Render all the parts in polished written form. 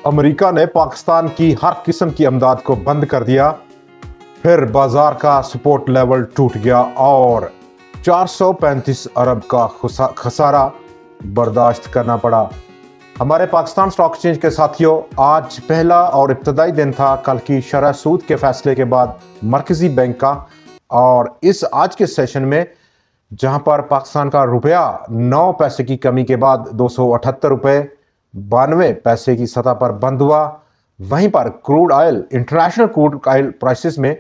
America ने पाकिस्तान की हर किस्म की अमदाद को बंद कर दिया, फिर बाजार का सपोर्ट लेवल टूट गया और 435 अरब का खसारा बर्दाश्त करना पड़ा। हमारे पाकिस्तान स्टॉक एक्सचेंज के साथियों, आज पहला और इब्तदाई दिन था कल की शरह सूद के फैसले के बाद मरकजी बैंक का। और इस आज के सेशन में जहां पर पाकिस्तान का रुपया 9 पैसे की कमी के बाद 278 रुपये 92 पैसे की सतह पर बंद हुआ, वहीं पर crude oil, international crude oil prices में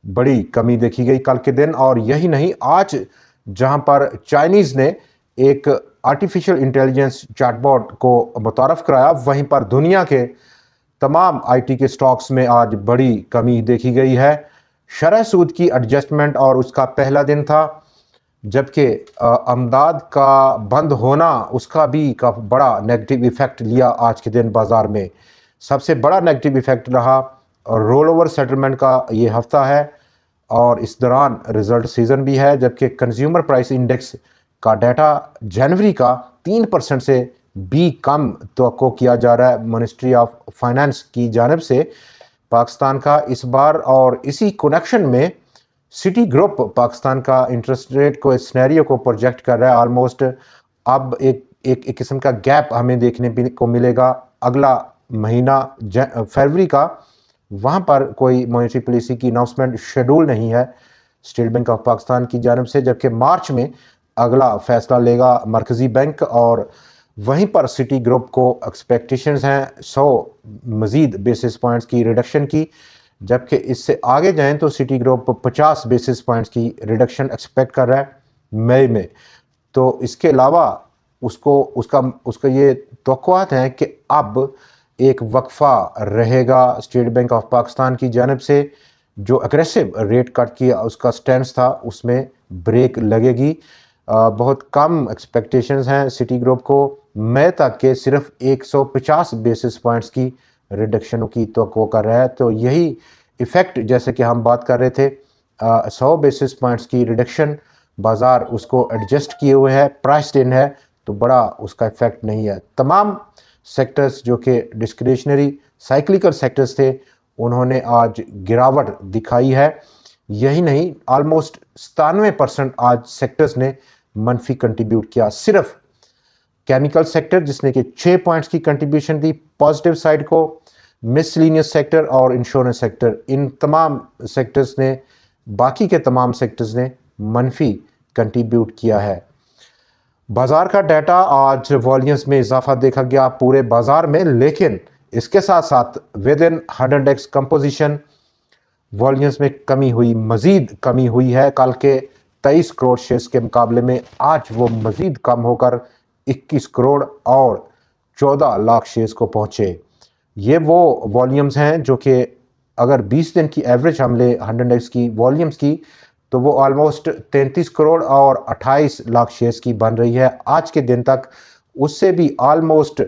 बड़ी कमी देखी गई कल के दिन। और यही नहीं, आज जहां पर चाइनीज ने एक आर्टिफिशियल इंटेलिजेंस चैटबॉट को मुतारफ कराया, वहीं पर दुनिया के तमाम आईटी के स्टॉक्स में आज बड़ी कमी देखी गई है। शरह सूद की एडजस्टमेंट और उसका पहला दिन था, जबकि अमदाद का बंद होना उसका भी बड़ा नेगेटिव इफेक्ट लिया आज के दिन बाजार में। सबसे बड़ा नेगेटिव इफेक्ट रहा रोल ओवर सेटलमेंट का ये हफ्ता है और इस दौरान रिजल्ट सीजन भी है, जबकि कंज्यूमर प्राइस इंडेक्स का डाटा जनवरी का 3% से भी कम तवक्को किया जा रहा है मिनिस्ट्री ऑफ फाइनेंस की जानिब से पाकिस्तान का इस बार। और इसी कनेक्शन में सिटी ग्रुप पाकिस्तान का इंटरेस्ट रेट को, इस सिनेरियो को प्रोजेक्ट कर रहा है। ऑलमोस्ट अब एक किस्म का गैप हमें देखने को मिलेगा अगला महीना फरवरी का। वहाँ पर कोई मॉनेटरी पॉलिसी की अनाउंसमेंट शेड्यूल नहीं है स्टेट बैंक ऑफ पाकिस्तान की जानिब से, जबकि मार्च में अगला फैसला लेगा मरकजी बैंक। और वहीं पर सिटी ग्रुप को एक्सपेक्टेशंस हैं 100 मज़ीद बेसिस पॉइंट्स की रिडक्शन की, जबकि इससे आगे जाएं तो सिटी ग्रुप 50 बेसिस पॉइंट्स की रिडक्शन एक्सपेक्ट कर रहा है मई में। तो इसके अलावा उसका ये तवक्कुआत हैं कि अब एक वक्फा रहेगा स्टेट बैंक ऑफ पाकिस्तान की जानिब से। जो एग्रेसिव रेट कट की उसका स्टैंड था उसमें ब्रेक लगेगी। बहुत कम एक्सपेक्टेशंस हैं सिटी ग्रुप को मई तक के, सिर्फ 150 बेसिस पॉइंट्स की रिडक्शन की तवक्को कर रहा है। तो यही इफ़ेक्ट, जैसे कि हम बात कर रहे थे 100 बेसिस पॉइंट्स की रिडक्शन, बाज़ार उसको एडजस्ट किए हुए है, प्राइस इन है, तो बड़ा उसका इफ़ेक्ट नहीं है। तमाम सेक्टर्स जो कि डिस्क्रिशनरी साइक्लिकल सेक्टर्स थे उन्होंने आज गिरावट दिखाई है। यही नहीं, ऑलमोस्ट 97% आज सेक्टर्स ने मनफी कंट्रीब्यूट किया। सिर्फ केमिकल सेक्टर जिसने कि 6 पॉइंट्स की कंट्रीब्यूशन दी पॉजिटिव साइड को, मिसलिनियस सेक्टर और इंश्योरेंस सेक्टर, इन तमाम सेक्टर्स ने, बाकी के तमाम सेक्टर्स ने मनफी कंट्रीब्यूट किया है। बाजार का डाटा आज वॉल्यूम्स में इजाफा देखा गया पूरे बाजार में, लेकिन इसके साथ साथ with in 100x composition volumes में कमी हुई, मज़ीद कमी हुई है। कल के 23 करोड़ शेयर्स के मुकाबले में आज वो मज़ीद कम होकर 21 करोड़ और 14 लाख शेयर्स को पहुँचे। ये वो वॉल्यूम्स हैं जो कि अगर 20 दिन की एवरेज हम ले 100x की वॉल्यूम्स की, तो वो ऑलमोस्ट 33 करोड़ और 28 लाख शेयर्स की बन रही है आज के दिन तक। उससे भी ऑलमोस्ट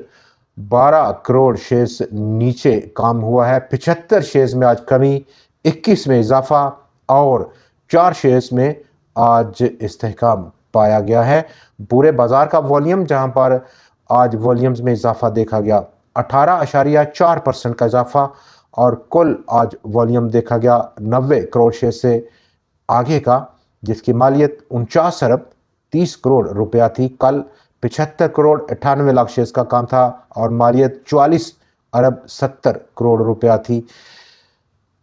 12 करोड़ शेयर्स नीचे काम हुआ है। 75 शेयर्स में आज कमी, 21 में इजाफा और 4 शेयर्स में आज इस्तेहकाम पाया गया है। पूरे बाजार का वॉल्यूम जहां पर आज वॉल्यूम्स में इजाफा देखा गया 18.4% का इजाफा, और कुल आज वॉल्यूम देखा गया 90 करोड़ शेयर से आगे का, जिसकी मालियत 49 अरब 30 करोड़ रुपया थी। कल 75 करोड़ 98 लाख शेयर्स का काम था और मालियत 44 अरब 70 करोड़ रुपया थी।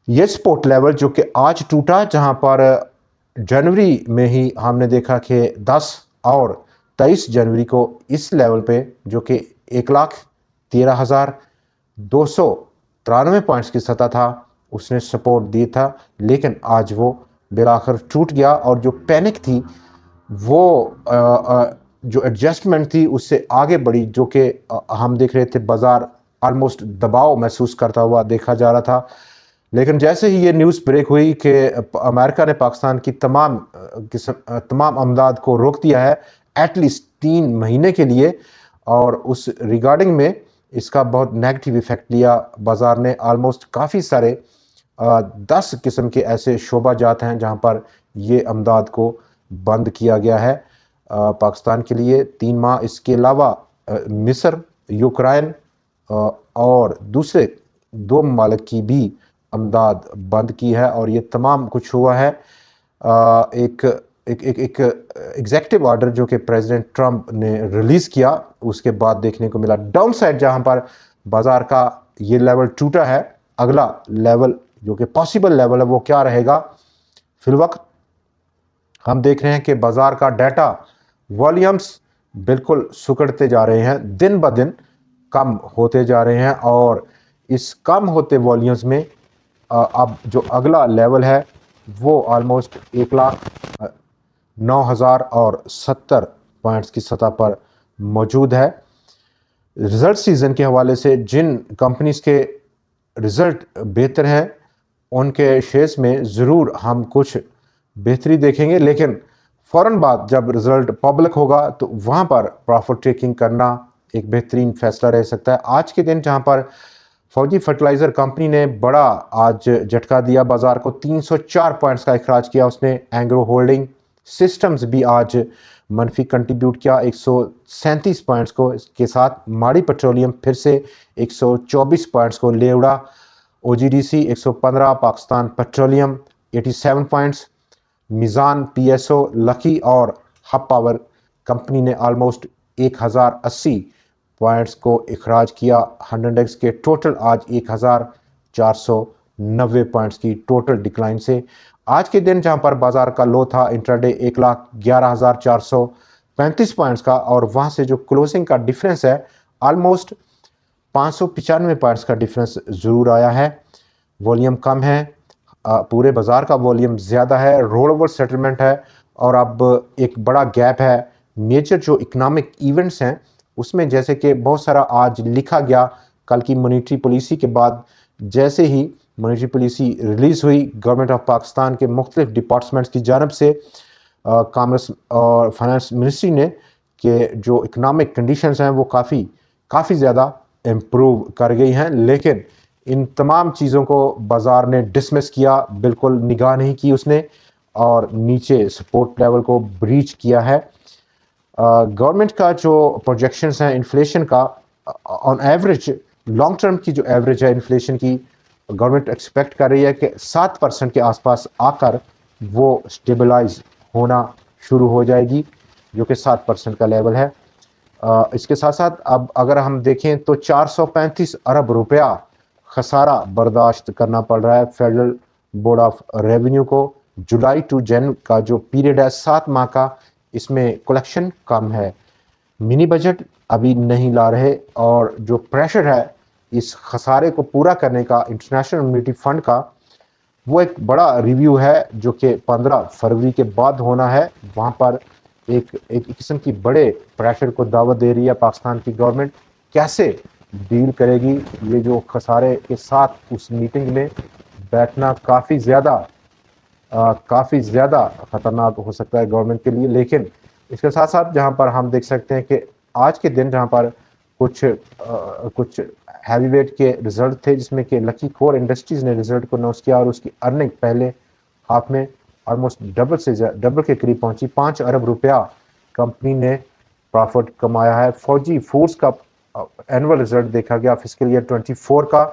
ये सपोर्ट लेवल जो कि आज टूटा, जहां पर जनवरी में ही हमने देखा कि 10 और 23 जनवरी को इस लेवल पे जो कि 1,13,293 पॉइंट्स की सतह था उसने सपोर्ट दी था, लेकिन आज वो बिलाखिर टूट गया। और जो पैनिक थी वो जो एडजस्टमेंट थी उससे आगे बढ़ी, जो कि हम देख रहे थे बाजार ऑलमोस्ट दबाव महसूस करता हुआ देखा जा रहा था। लेकिन जैसे ही ये न्यूज़ ब्रेक हुई कि अमेरिका ने पाकिस्तान की तमाम अमदाद को रोक दिया है एटलीस्ट 3 महीने के लिए, और उस रिगार्डिंग में इसका बहुत नेगेटिव इफेक्ट लिया बाजार ने। ऑलमोस्ट काफ़ी सारे 10 किस्म के ऐसे शोबा जात हैं जहां पर ये अमदाद को बंद किया गया है पाकिस्तान के लिए 3 माह। इसके अलावा मिस्र, यूक्रेन, اور دوسرے 2 ممالک کی بھی امداد بند کی ہے، اور یہ تمام کچھ ہوا ہے ایک ایگزیکٹو آرڈر جو کہ پریزیڈنٹ ٹرمپ نے ریلیز کیا اس کے بعد دیکھنے کو ملا۔ ڈاؤن سائڈ جہاں پر بازار کا یہ لیول ٹوٹا ہے، اگلا لیول جو کہ پاسبل لیول ہے وہ کیا رہے گا؟ فی الوقت ہم دیکھ رہے ہیں کہ بازار کا ڈیٹا والیومز بالکل سکڑتے جا رہے ہیں، دن بہ دن کم ہوتے جا رہے ہیں، اور اس کم ہوتے والیومز میں اب جو اگلا لیول ہے وہ آلموسٹ 1,09,070 پوائنٹس کی سطح پر موجود ہے۔ رزلٹ سیزن کے حوالے سے جن کمپنیز کے رزلٹ بہتر ہیں ان کے شیئرز میں ضرور ہم کچھ بہتری دیکھیں گے، لیکن فوراً بعد جب رزلٹ پبلک ہوگا تو وہاں پر پروفٹ ٹیکنگ کرنا ایک بہترین فیصلہ رہ سکتا ہے۔ آج کے دن جہاں پر فوجی فرٹیلائزر کمپنی نے بڑا آج جھٹکا دیا، بازار کو 304 پوائنٹس کا اخراج کیا اس نے۔ اینگرو ہولڈنگ سسٹمز بھی آج منفی کنٹریبیوٹ کیا 137 پوائنٹس کو، اس کے ساتھ ماڑی پیٹرولیم پھر سے 124 پوائنٹس کو لے اڑا۔ O G D C 115، Pakistan petroleum 87 points, Meezan P S O, Lucky اور ہب پاور کمپنی نے آلموسٹ 1080 پوائنٹس کو اخراج کیا۔ 100 انڈیکس کے ٹوٹل آج 1490 پوائنٹس کی ٹوٹل ڈکلائن سے آج کے دن جہاں پر بازار کا لو تھا انٹراڈے 1,11,435 پوائنٹس کا، اور وہاں سے جو کلوزنگ کا ڈیفرنس ہے آلموسٹ 595 پوائنٹس کا ڈیفرنس ضرور آیا ہے۔ والیوم کم ہے، پورے بازار کا والیوم زیادہ ہے، رول اوور سیٹلمنٹ ہے، اور اب ایک بڑا گیپ ہے میجر جو اکنامک ایونٹس ہیں اس میں، جیسے کہ بہت سارا آج لکھا گیا کل کی مانیٹری پالیسی کے بعد، جیسے ہی مانیٹری پالیسی ریلیز ہوئی گورنمنٹ آف پاکستان کے مختلف ڈپارٹمنٹس کی جانب سے کامرس اور فائنانس منسٹری نے کہ جو اکنامک کنڈیشنز ہیں وہ کافی زیادہ امپروو کر گئی ہیں، لیکن ان تمام چیزوں کو بازار نے ڈسمس کیا، بالکل نگاہ نہیں کی اس نے، اور نیچے سپورٹ لیول کو بریچ کیا ہے۔ گورنمنٹ کا جو پروجیکشنز ہیں انفلیشن کا آن ایوریج، لانگ ٹرم کی جو ایوریج ہے انفلیشن کی، گورنمنٹ ایکسپیکٹ کر رہی ہے کہ 7% کے آس پاس آ کر وہ سٹیبلائز ہونا شروع ہو جائے گی، جو کہ 7% کا لیول ہے۔ اس کے ساتھ ساتھ اب اگر ہم دیکھیں تو 435 ارب روپیہ خسارہ برداشت کرنا پڑ رہا ہے فیڈرل بورڈ آف ریونیو کو۔ جولائی ٹو جن کا جو پیریڈ ہے 7 ماہ کا، اس میں کلیکشن کم ہے، منی بجٹ ابھی نہیں لا رہے، اور جو پریشر ہے اس خسارے کو پورا کرنے کا انٹرنیشنل مانیٹری فنڈ کا، وہ ایک بڑا ریویو ہے جو کہ 15 فروری کے بعد ہونا ہے۔ وہاں پر ایک قسم کی بڑے پریشر کو دعوت دے رہی ہے پاکستان کی گورنمنٹ، کیسے ڈیل کرے گی یہ جو خسارے کے ساتھ۔ اس میٹنگ میں بیٹھنا کافی زیادہ خطرناک ہو سکتا ہے گورنمنٹ کے لیے، لیکن اس کے ساتھ ساتھ جہاں پر ہم دیکھ سکتے ہیں کہ آج کے دن جہاں پر کچھ ہیوی ویٹ کے رزلٹ تھے، جس میں کہ لکی کور انڈسٹریز نے رزلٹ کو اناؤنس کیا، اور اس کی ارننگ پہلے ہاف میں آلموسٹ ڈبل کے قریب پہنچی، 5 ارب روپیہ کمپنی نے پرافٹ کمایا ہے۔ فوجی فورس کا اینول رزلٹ دیکھا گیا فسکل ایئر 24 کا،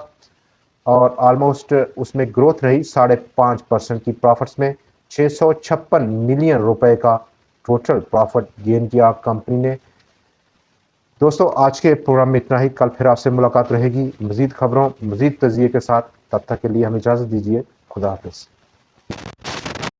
اور آلموسٹ اس میں گروتھ رہی 5.5% کی پرافٹس میں، 656 ملین روپے کا ٹوٹل پرافٹ گین کیا کمپنی نے۔ دوستو آج کے پروگرام میں اتنا ہی، کل پھر آپ سے ملاقات رہے گی مزید خبروں مزید تجزیے کے ساتھ، تب تک کے لیے ہمیں اجازت دیجیے، خدا حافظ۔